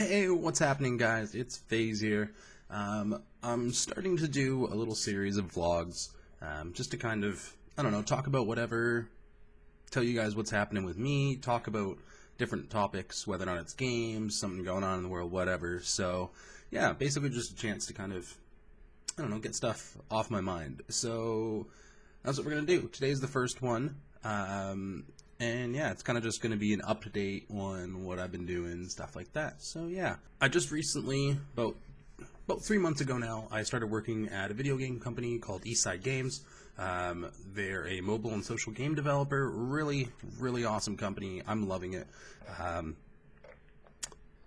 Hey, what's happening, guys? It's Phaze here. I'm starting to do a little series of vlogs, just to kind of, I don't know, talk about whatever, tell you guys what's happening with me, talk about different topics, whether or not it's games, something going on in the world, whatever. So, yeah, basically just a chance to kind of, I don't know, get stuff off my mind. So, that's what we're going to do. Today's the first one. And yeah, it's kind of just going to be an up-to-date on what I've been doing, stuff like that. So yeah, I just recently, about 3 months ago now, I started working at a video game company called Eastside Games. They're a mobile and social game developer. Really, really awesome company. I'm loving it.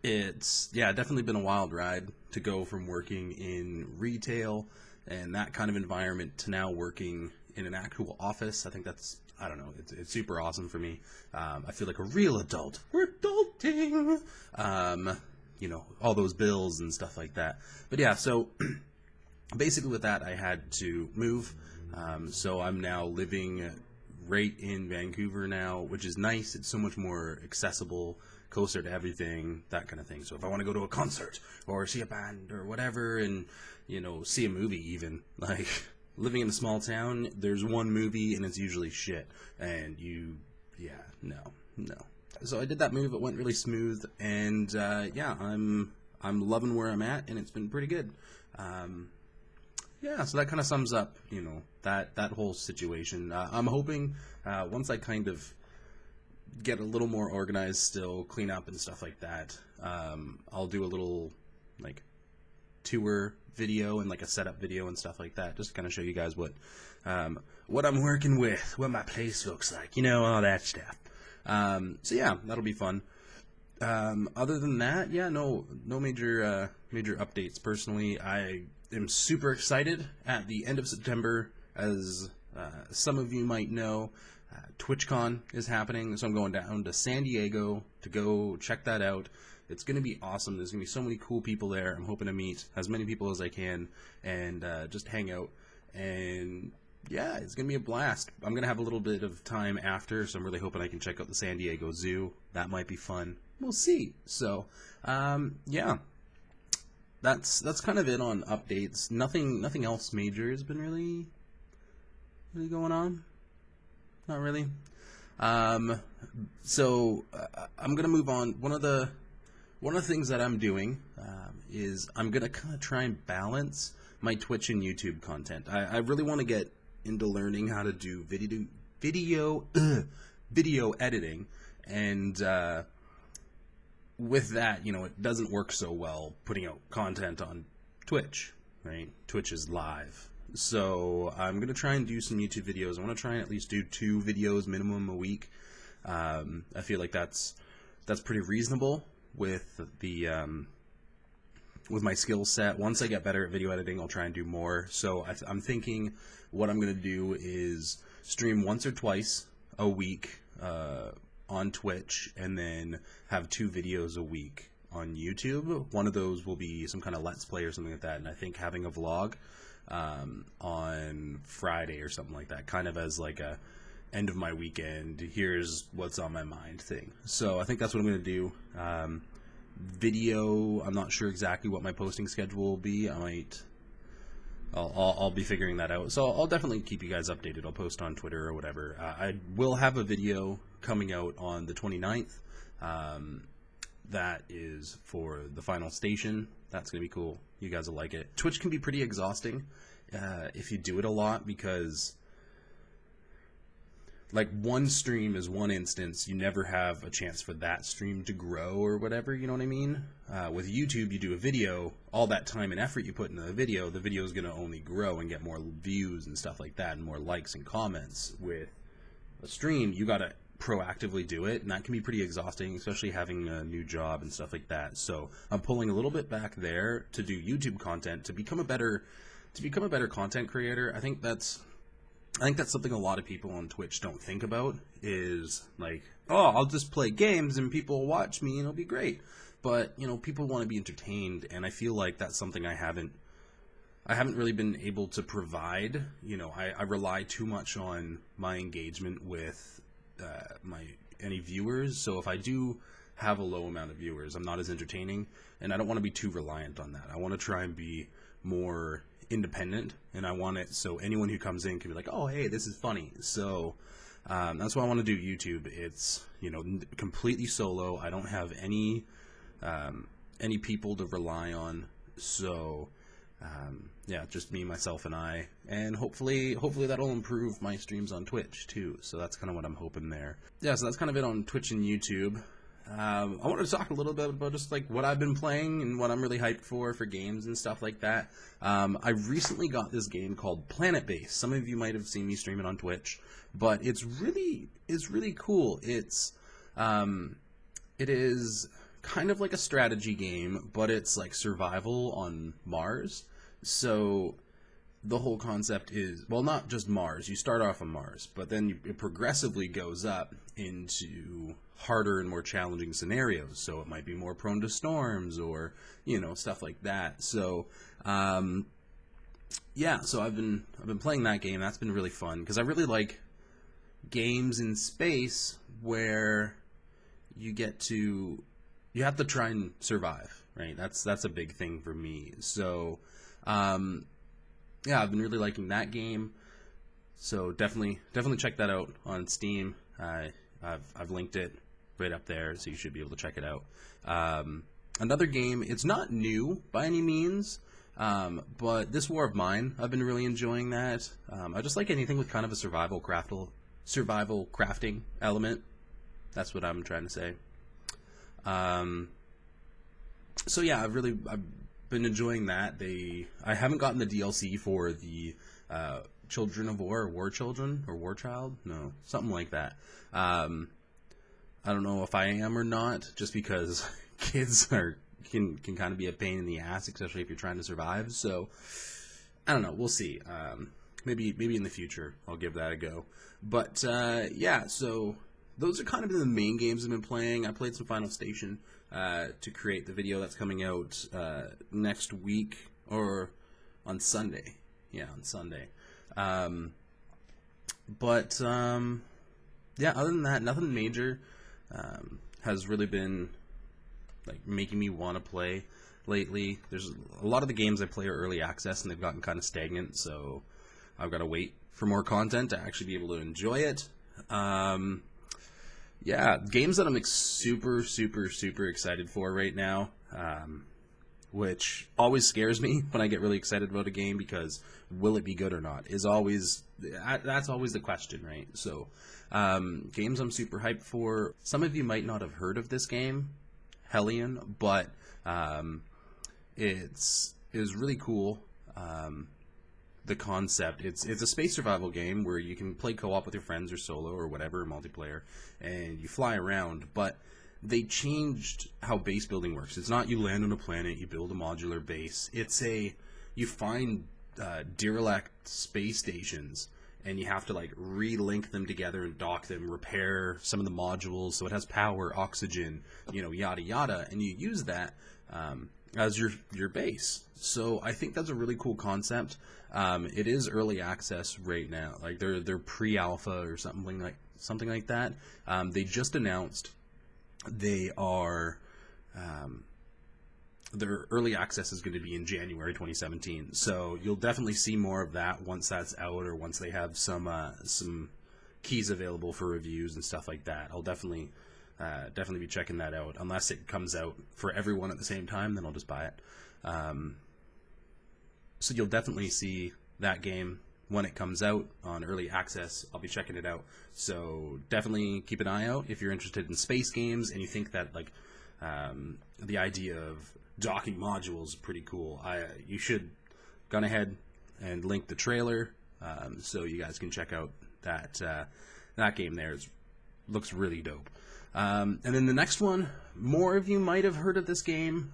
It's, yeah, definitely been a wild ride to go from working in retail and that kind of environment to now working in an actual office. I think that's, I don't know, it's super awesome for me. I feel like a real adult. We're adulting! You know, all those bills and stuff like that. But yeah, so basically with that, I had to move. So I'm now living right in Vancouver now, which is nice. It's so much more accessible, closer to everything, that kind of thing. So if I want to go to a concert or see a band or whatever and, you know, see a movie even, like... Living in a small town, there's one movie and it's usually shit. And no. So I did that move. It went really smooth, and yeah, I'm loving where I'm at, and it's been pretty good. Yeah, so that kind of sums up, you know, that whole situation. I'm hoping once I kind of get a little more organized, still clean up and stuff like that, I'll do a little like tour video and like a setup video and stuff like that, just to kind of show you guys what I'm working with, what my place looks like, you know, all that stuff. So yeah, that'll be fun. Other than that, yeah, no major updates. Personally, I am super excited. At the end of September, as some of you might know, TwitchCon is happening, so I'm going down to San Diego to go check that out. It's going to be awesome. There's going to be so many cool people there. I'm hoping to meet as many people as I can and just hang out. And yeah, it's going to be a blast. I'm going to have a little bit of time after, so I'm really hoping I can check out the San Diego Zoo. That might be fun. We'll see. So, yeah, that's kind of it on updates. Nothing else major has been really going on. Not really. So I'm going to move on. One of the things that I'm doing is I'm going to kind of try and balance my Twitch and YouTube content. I really want to get into learning how to do video editing, and with that, you know, it doesn't work so well putting out content on Twitch, right? Twitch is live. So I'm going to try and do some YouTube videos. I want to try and at least do 2 videos minimum a week. I feel like that's pretty reasonable with the with my skill set. Once I get better at video editing, I'll try and do more. So I'm thinking what I'm going to do is stream once or twice a week on Twitch, and then have 2 videos a week on YouTube. One of those will be some kind of Let's Play or something like that, and I think having a vlog on Friday or something like that, kind of as like a end of my weekend, here's what's on my mind thing. So I think that's what I'm going to do. Video, I'm not sure exactly what my posting schedule will be. I'll be figuring that out. So I'll definitely keep you guys updated. I'll post on Twitter or whatever. I will have a video coming out on the 29th. That is for the final station. That's going to be cool. You guys will like it. Twitch can be pretty exhausting if you do it a lot, because like one stream is one instance. You never have a chance for that stream to grow or whatever, you know what I mean? With YouTube, you do a video, all that time and effort you put into the video is going to only grow and get more views and stuff like that, and more likes and comments. With a stream, you got to proactively do it, and that can be pretty exhausting, especially having a new job and stuff like that. So I'm pulling a little bit back there to do YouTube content, to become a better content creator. I think that's something a lot of people on Twitch don't think about, is like, oh, I'll just play games and people will watch me and it'll be great. But, you know, people want to be entertained, and I feel like that's something I haven't really been able to provide. You know, I rely too much on my engagement with any viewers. So if I do have a low amount of viewers. I'm not as entertaining, and I don't want to be too reliant on that. I want to try and be more independent, and I want it so anyone who comes in can be like, oh, hey, this is funny. So that's why I want to do YouTube. It's, you know, completely solo. I don't have any people to rely on. So yeah, just me, myself, and I, and hopefully that'll improve my streams on Twitch too. So that's kind of what I'm hoping there. Yeah, so that's kind of it on Twitch and YouTube. I wanted to talk a little bit about just like what I've been playing and what I'm really hyped for games and stuff like that. I recently got this game called Planet Base. Some of you might have seen me stream it on Twitch, but it's really cool. It is kind of like a strategy game, but it's like survival on Mars. So the whole concept is, well, not just Mars. You start off on Mars, but then it progressively goes up into harder and more challenging scenarios. So it might be more prone to storms or, you know, stuff like that. So yeah, so I've been playing that game. That's been really fun because I really like games in space where you have to try and survive, right? That's a big thing for me. So yeah, I've been really liking that game. So definitely check that out on Steam. I've linked it right up there, so you should be able to check it out. Another game, it's not new by any means, but This War of Mine, I've been really enjoying that. I just like anything with kind of a survival crafting element. That's what I'm trying to say. So yeah, I've been enjoying that. I haven't gotten the DLC for the Children of War, or War Children, or War Child? No, something like that. I don't know if I am or not, just because kids can kind of be a pain in the ass, especially if you're trying to survive. So I don't know. We'll see. Maybe in the future I'll give that a go. But yeah, so those are kind of the main games I've been playing. I played some Final Station to create the video that's coming out next week, or on Sunday. Yeah, on Sunday. But yeah, other than that, nothing major has really been like making me want to play lately. There's a lot of the games I play are early access, and they've gotten kind of stagnant, so I've got to wait for more content to actually be able to enjoy it. Yeah, games that I'm like super excited for right now, which always scares me when I get really excited about a game, because will it be good or not is always, that's always the question, right? So games I'm super hyped for. Some of you might not have heard of this game, Hellion, but it is really cool. The concept, it's a space survival game where you can play co-op with your friends or solo or whatever, multiplayer, and you fly around, but they changed how base building works. It's not you land on a planet, you build a modular base. It's you find derelict space stations, and you have to like relink them together and dock them, repair some of the modules so it has power, oxygen, you know, yada yada, and you use that as your base. So I think that's a really cool concept. It is early access right now, like they're pre-alpha or something like that. They just announced they are their early access is going to be in January 2017. So you'll definitely see more of that once that's out, or once they have some keys available for reviews and stuff like that. I'll definitely be checking that out. Unless it comes out for everyone at the same time, then I'll just buy it. So you'll definitely see that game when it comes out on early access. I'll be checking it out. So definitely keep an eye out if you're interested in space games and you think that like the idea of docking modules is pretty cool. You should go ahead and link the trailer so you guys can check out that game there. Looks really dope. And then the next one, more of you might have heard of this game.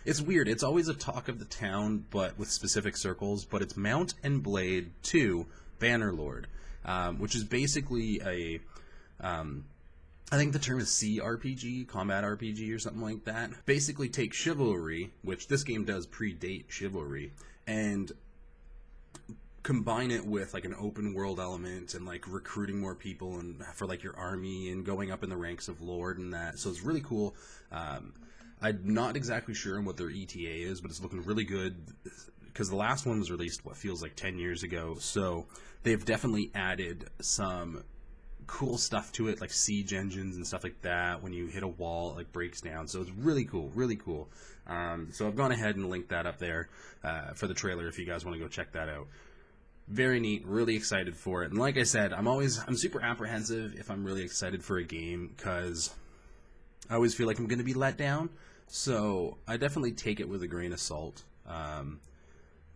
It's weird. It's always a talk of the town, but with specific circles. But it's Mount and Blade 2 Bannerlord, which is basically I think the term is CRPG, combat RPG or something like that. Basically take Chivalry, which this game does predate Chivalry, and combine it with like an open world element and like recruiting more people and for like your army and going up in the ranks of Lord and that. So it's really cool. I'm not exactly sure on what their ETA is, but it's looking really good because the last one was released what feels like 10 years ago. So they've definitely added some cool stuff to it, like siege engines and stuff like that. When you hit a wall, it like breaks down. So it's really cool, really cool. So I've gone ahead and linked that up there for the trailer if you guys want to go check that out. Very neat, really excited for it. And like I said, I'm super apprehensive if I'm really excited for a game because I always feel like I'm going to be let down. So I definitely take it with a grain of salt.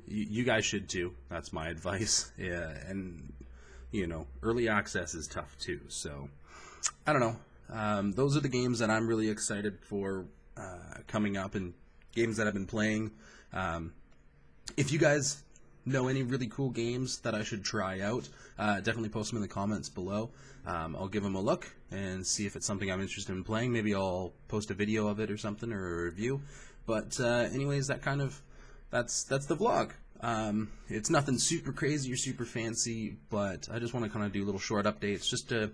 You guys should too. That's my advice. Yeah, and you know, early access is tough too. So I don't know. Those are the games that I'm really excited for coming up and games that I've been playing. If you guys know any really cool games that I should try out, definitely post them in the comments below. I'll give them a look and see if it's something I'm interested in playing. Maybe I'll post a video of it or something, or a review. But anyways, that's the vlog. It's nothing super crazy or super fancy, but I just want to kind of do little short updates just to,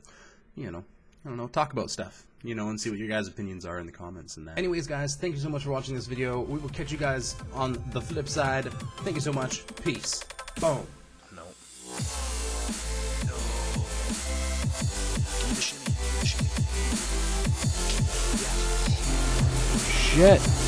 you know, I don't know, talk about stuff, you know, and see what your guys' opinions are in the comments and that. Anyways, guys, thank you so much for watching this video. We will catch you guys on the flip side. Thank you so much. Peace. Boom. No. Shit.